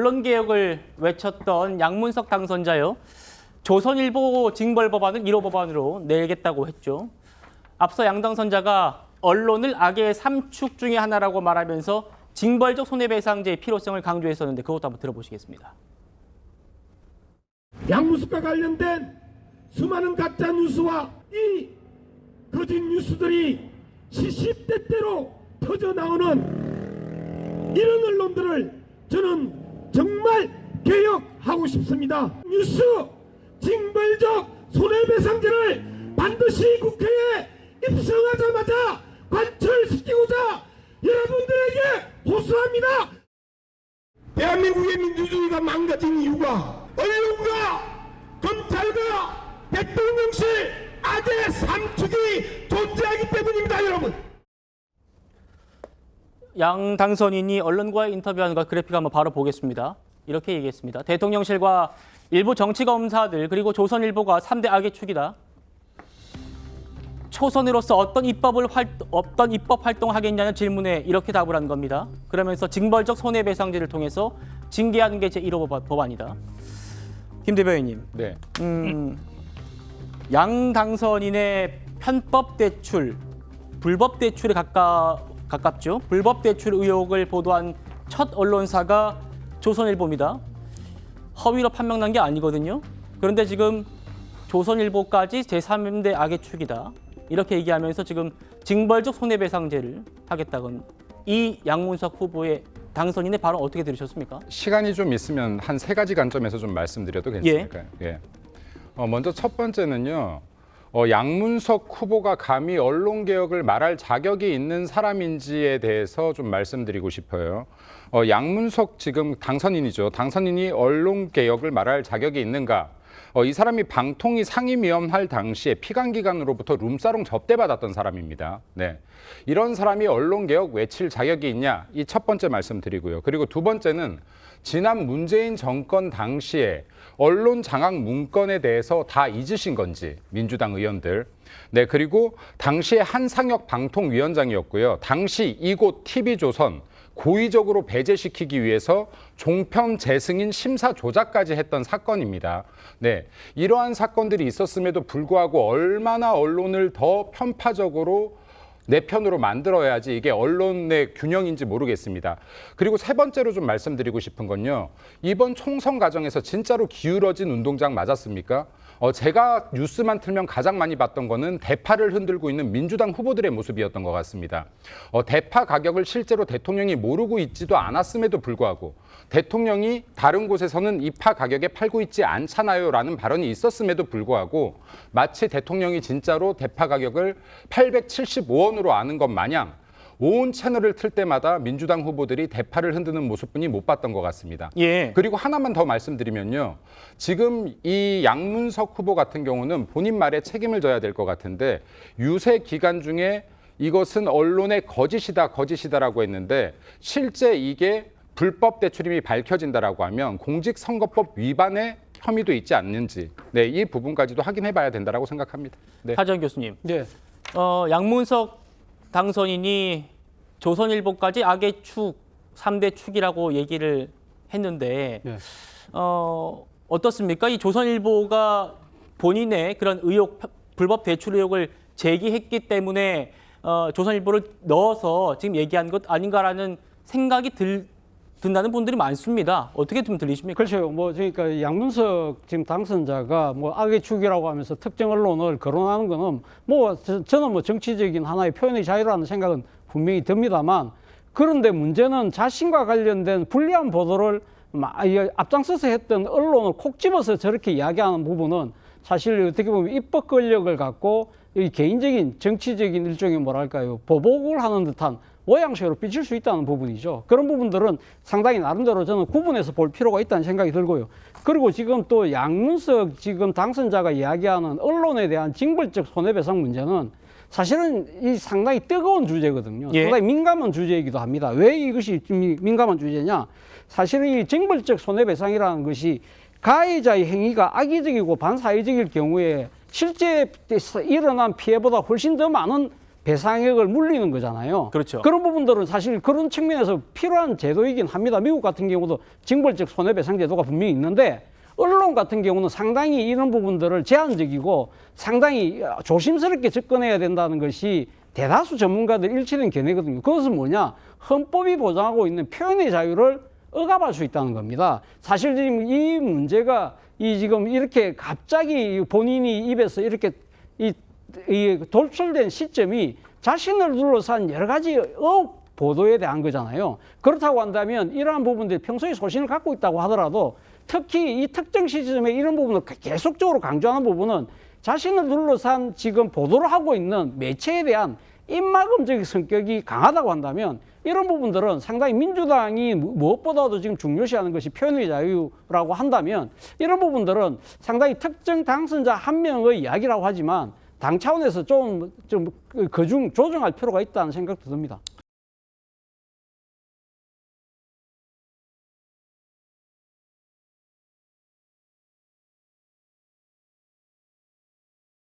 언론개혁을 외쳤던 양문석 당선자요. 조선일보 징벌법안을 1호 법안으로 내겠다고 했죠. 앞서 양 당선자가 언론을 악의 3축 중에 하나라고 말하면서 징벌적 손해배상제의 필요성을 강조했었는데 그것도 한번 들어보시겠습니다. 양문석과 관련된 수많은 가짜 뉴스와 이 거짓 뉴스들이 시시때때로 터져나오는 이런 언론들을 저는 정말 개혁하고 싶습니다. 뉴스 징벌적 손해배상제를 반드시 국회에 입성하자마자 관철시키고자 여러분들에게 호소합니다. 대한민국의 민주주의가 망가진 이유가 언론과 검찰과 대통령실 악의 3축이 존재하기 때문입니다, 여러분. 양 당선인이 언론과의 인터뷰하는 것 그래픽 한번 바로 보겠습니다. 이렇게 얘기했습니다. 대통령실과 일부 정치검사들 그리고 조선일보가 3대 악의 축이다. 초선으로서 어떤 입법 활동을 하겠냐는 질문에 이렇게 답을 한 겁니다. 그러면서 징벌적 손해배상제를 통해서 징계하는 게 제1호 법안이다. 김 대변인님. 네. 양 당선인의 편법 대출, 불법 대출에 가깝죠. 불법 대출 의혹을 보도한 첫 언론사가 조선일보입니다. 허위로 판명난 게 아니거든요. 그런데 지금 조선일보까지 제3대 악의 축이다. 이렇게 얘기하면서 지금 징벌적 손해배상제를 하겠다건 이 양문석 후보의 당선인의 발언 어떻게 들으셨습니까? 시간이 좀 있으면 한 3가지 관점에서 좀 말씀드려도 괜찮을까요? 예. 먼저 첫 번째는요. 양문석 후보가 감히 언론개혁을 말할 자격이 있는 사람인지에 대해서 좀 말씀드리고 싶어요. 양문석 지금 당선인이죠. 당선인이 언론개혁을 말할 자격이 있는가? 이 사람이 방통위 상임위원 할 당시에 피감기관으로부터 룸사롱 접대받았던 사람입니다. 네. 이런 사람이 언론개혁 외칠 자격이 있냐? 이 첫 번째 말씀드리고요. 그리고 두 번째는 지난 문재인 정권 당시에 언론 장악 문건에 대해서 다 잊으신 건지 민주당 의원들. 네, 그리고 당시에 한상혁 방통위원장이었고요. 당시 이곳 TV조선 고의적으로 배제시키기 위해서 종편 재승인 심사 조작까지 했던 사건입니다. 네, 이러한 사건들이 있었음에도 불구하고 얼마나 언론을 더 편파적으로 내 편으로 만들어야지 이게 언론의 균형인지 모르겠습니다. 그리고 세 번째로 좀 말씀드리고 싶은 건요. 이번 총선 과정에서 진짜로 기울어진 운동장 맞았습니까? 제가 뉴스만 틀면 가장 많이 봤던 거는 대파를 흔들고 있는 민주당 후보들의 모습이었던 것 같습니다. 대파 가격을 실제로 대통령이 모르고 있지도 않았음에도 불구하고 대통령이 다른 곳에서는 이 파 가격에 팔고 있지 않잖아요 라는 발언이 있었음에도 불구하고 마치 대통령이 진짜로 대파 가격을 875원으로 아는 것 마냥 온 채널을 틀 때마다 민주당 후보들이 대파를 흔드는 모습뿐이 못 봤던 것 같습니다. 예. 그리고 하나만 더 말씀드리면요. 지금 이 양문석 후보 같은 경우는 본인 말에 책임을 져야 될 것 같은데 유세 기간 중에 이것은 언론의 거짓이다라고 했는데 실제 이게 불법 대출임이 밝혀진다라고 하면 공직선거법 위반의 혐의도 있지 않는지 네, 이 부분까지도 확인해 봐야 된다라고 생각합니다. 네. 하정 교수님. 네. 양문석 당선인이 조선일보까지 악의 축, 3대 축이라고 얘기를 했는데 네. 어떻습니까? 이 조선일보가 본인의 그런 의혹, 불법 대출 의혹을 제기했기 때문에 조선일보를 넣어서 지금 얘기한 것 아닌가라는 생각이 든다는 분들이 많습니다. 어떻게 좀 들리십니까? 그렇죠. 그러니까 양문석 지금 당선자가 악의 축이라고 하면서 특정 언론을 거론하는 거는 저는 정치적인 하나의 표현의 자유라는 생각은 분명히 듭니다만 그런데 문제는 자신과 관련된 불리한 보도를 앞장서서 했던 언론을 콕 집어서 저렇게 이야기하는 부분은 사실 어떻게 보면 입법 권력을 갖고 이 개인적인 정치적인 일종의 보복을 하는 듯한 모양새로 비칠 수 있다는 부분이죠. 그런 부분들은 상당히 나름대로 저는 구분해서 볼 필요가 있다는 생각이 들고요. 그리고 지금 또 양문석 지금 당선자가 이야기하는 언론에 대한 징벌적 손해배상 문제는 사실은 이 상당히 뜨거운 주제거든요. 예. 상당히 민감한 주제이기도 합니다. 왜 이것이 민감한 주제냐? 사실은 이 징벌적 손해배상이라는 것이 가해자의 행위가 악의적이고 반사회적일 경우에 실제 일어난 피해보다 훨씬 더 많은 배상액을 물리는 거잖아요. 그렇죠. 그런 부분들은 사실 그런 측면에서 필요한 제도이긴 합니다. 미국 같은 경우도 징벌적 손해배상 제도가 분명히 있는데 언론 같은 경우는 상당히 이런 부분들을 제한적이고 상당히 조심스럽게 접근해야 된다는 것이 대다수 전문가들 일치된 견해거든요. 그것은 뭐냐? 헌법이 보장하고 있는 표현의 자유를 억압할 수 있다는 겁니다. 사실 지금 이 문제가 지금 이렇게 갑자기 본인이 입에서 이렇게 이 돌출된 시점이 자신을 둘러싼 여러 가지 의혹 보도에 대한 거잖아요. 그렇다고 한다면 이러한 부분들이 평소에 소신을 갖고 있다고 하더라도 특히 이 특정 시점에 이런 부분을 계속적으로 강조하는 부분은 자신을 둘러싼 지금 보도를 하고 있는 매체에 대한 입막음적인 성격이 강하다고 한다면 이런 부분들은 상당히 민주당이 무엇보다도 지금 중요시하는 것이 표현의 자유라고 한다면 이런 부분들은 상당히 특정 당선자 한 명의 이야기라고 하지만 당 차원에서 좀 그중 조정할 필요가 있다는 생각도 듭니다.